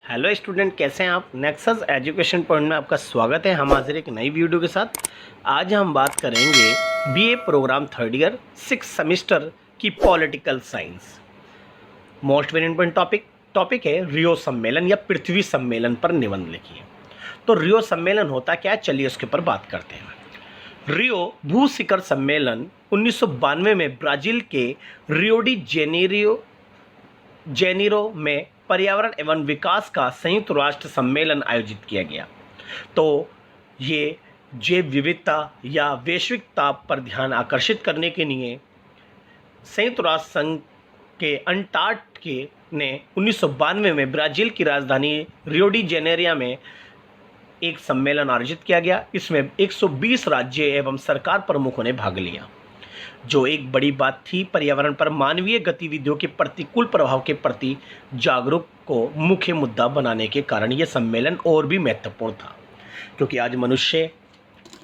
Hello student, कैसे हैं आप। नेक्सस एजुकेशन पॉइंट में आपका स्वागत है। हम हाजिर एक नई वीडियो के साथ। आज हम बात करेंगे BA programme third year 6 semester की political science. Most very important topic है रियो सम्मेलन या पृथ्वी सम्मेलन पर निबंध लिखिए। तो रियो सम्मेलन होता क्या है, चलिए उसके ऊपर बात करते हैं। रियो भू शिखर सम्मेलन 1992 में ब्राज़ील के रियो डी जेनेरो में पर्यावरण एवं विकास का संयुक्त राष्ट्र सम्मेलन आयोजित किया गया। तो ये जैव विविधता या वैश्विक ताप पर ध्यान आकर्षित करने के लिए संयुक्त राष्ट्र संघ के अंटार्कटिका ने 1992 में ब्राज़ील की राजधानी रियो डी जेनेरिया में एक सम्मेलन आयोजित किया गया। इसमें 120 राज्य एवं सरकार प्रमुखों ने भाग लिया। जो एक बड़ी बात थी, पर्यावरण पर मानवीय गतिविधियों के प्रतिकूल प्रभाव के प्रति जागरूक को मुख्य मुद्दा बनाने के कारण यह सम्मेलन और भी महत्वपूर्ण था, क्योंकि आज मनुष्य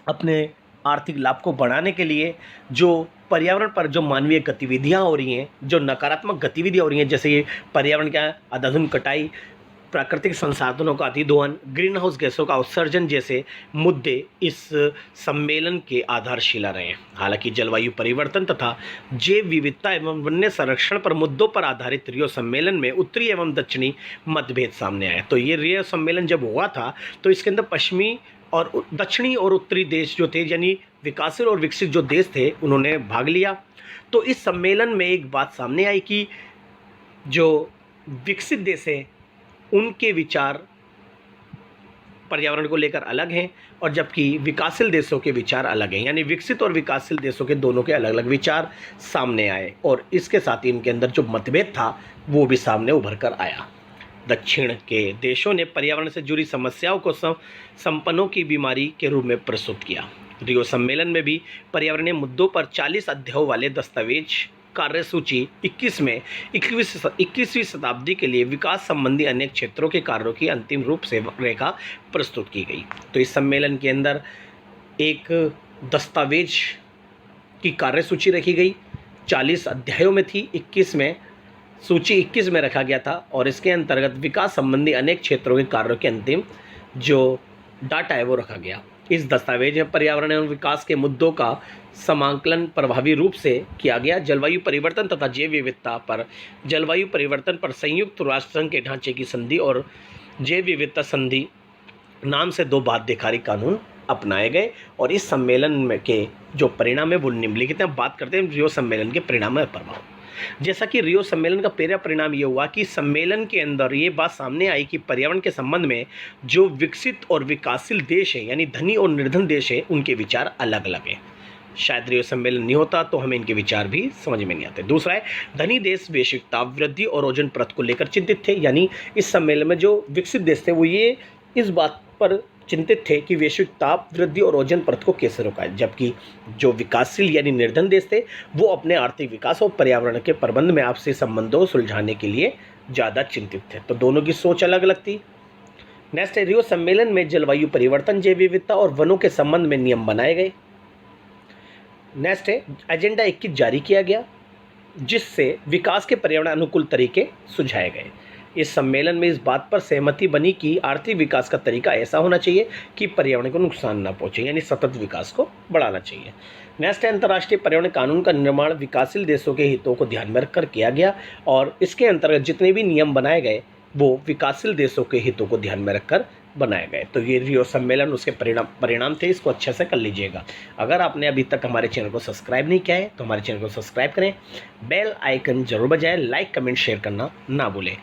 अपने आर्थिक लाभ को बढ़ाने के लिए जो पर्यावरण पर जो मानवीय गतिविधियां हो रही हैं, जो नकारात्मक गतिविधियां हो रही हैं, जैसे ये पर्यावरण का अंधाधुंध कटाई, प्राकृतिक संसाधनों का अतिदोहन, ग्रीन हाउस गैसों का उत्सर्जन जैसे मुद्दे इस सम्मेलन के आधारशिला रहे हैं। हालांकि जलवायु परिवर्तन तथा जैव विविधता एवं वन्य संरक्षण पर मुद्दों पर आधारित रियो सम्मेलन में उत्तरी एवं दक्षिणी मतभेद सामने आए। तो ये रियो सम्मेलन जब हुआ था तो इसके अंदर पश्चिमी और दक्षिणी और उत्तरी देश जो थे, यानी विकासशील और विकसित जो देश थे, उन्होंने भाग लिया। तो इस सम्मेलन में एक बात सामने आई कि जो विकसित देश हैं उनके विचार पर्यावरण को लेकर अलग हैं, और जबकि विकासशील देशों के विचार अलग हैं। यानी विकसित और विकासशील देशों के दोनों के अलग अलग विचार सामने आए, और इसके साथ ही इनके अंदर जो मतभेद था वो भी सामने उभर कर आया। दक्षिण के देशों ने पर्यावरण से जुड़ी समस्याओं को संपन्नों की बीमारी के रूप में प्रस्तुत किया। रियो सम्मेलन में भी पर्यावरणीय मुद्दों पर 40 अध्यायों वाले दस्तावेज कार्यसूची 21वीं शताब्दी के लिए विकास संबंधी अनेक क्षेत्रों के कार्यों की अंतिम रूप से रेखा प्रस्तुत की गई। तो इस सम्मेलन के अंदर एक दस्तावेज की कार्यसूची रखी गई, 40 अध्यायों में थी, 21 में रखा गया था, और इसके अंतर्गत विकास संबंधी अनेक क्षेत्रों के कार्यों के अंतिम जो डाटा है वो रखा गया। इस दस्तावेज में पर्यावरण एवं विकास के मुद्दों का समाकलन प्रभावी रूप से किया गया। जलवायु परिवर्तन तथा जैव विविधता पर जलवायु परिवर्तन पर संयुक्त राष्ट्र संघ के ढांचे की संधि और जैव विविधता संधि नाम से 2 बाध्यकारी कानून अपनाए गए। और इस सम्मेलन में के जो परिणाम है वो निम्नलिखित हैं। बात करते हैं रियो सम्मेलन के परिणाम और प्रभाव। जैसा कि रियो सम्मेलन का पहला परिणाम ये हुआ कि सम्मेलन के अंदर ये बात सामने आई कि पर्यावरण के संबंध में जो विकसित और विकासशील देश है, यानी धनी और निर्धन देश है, उनके विचार अलग अलग हैं। शायद रियो सम्मेलन नहीं होता तो हमें इनके विचार भी समझ में नहीं आते। दूसरा है, धनी देश वैश्विक ताप वृद्धि और ओजोन परत को लेकर चिंतित थे। यानी इस सम्मेलन में जो विकसित देश थे वो ये इस बात पर चिंतित थे कि वैश्विक ताप वृद्धि और ओजोन परत को कैसे रोका है, जबकि जो विकासशील यानी निर्धन देश थे वो अपने आर्थिक विकास और पर्यावरण के प्रबंध में आपसी संबंधों को सुलझाने के लिए ज़्यादा चिंतित थे। तो दोनों की सोच अलग अलग थी। नेक्स्ट है, रियो सम्मेलन में जलवायु परिवर्तन, जैव विविधता और वनों के संबंध में नियम बनाए गए। नेक्स्ट है, एजेंडा 21 जारी किया गया, जिससे विकास के पर्यावरण अनुकूल तरीके सुझाए गए। इस सम्मेलन में इस बात पर सहमति बनी कि आर्थिक विकास का तरीका ऐसा होना चाहिए कि पर्यावरण को नुकसान ना पहुंचे, यानी सतत विकास को बढ़ाना चाहिए। नेक्स्ट है, अंतर्राष्ट्रीय पर्यावरण कानून का निर्माण विकासशील देशों के हितों को ध्यान में रखकर किया गया, और इसके अंतर्गत जितने भी नियम बनाए गए वो विकासशील देशों के हितों को ध्यान में रखकर बनाए गए। तो ये रियो सम्मेलन उसके परिणाम थे। इसको अच्छे से कर लीजिएगा। अगर आपने अभी तक हमारे चैनल को सब्सक्राइब नहीं किया है तो हमारे चैनल को सब्सक्राइब करें, बेल आइकन जरूर बजाएं, लाइक कमेंट शेयर करना ना भूलें।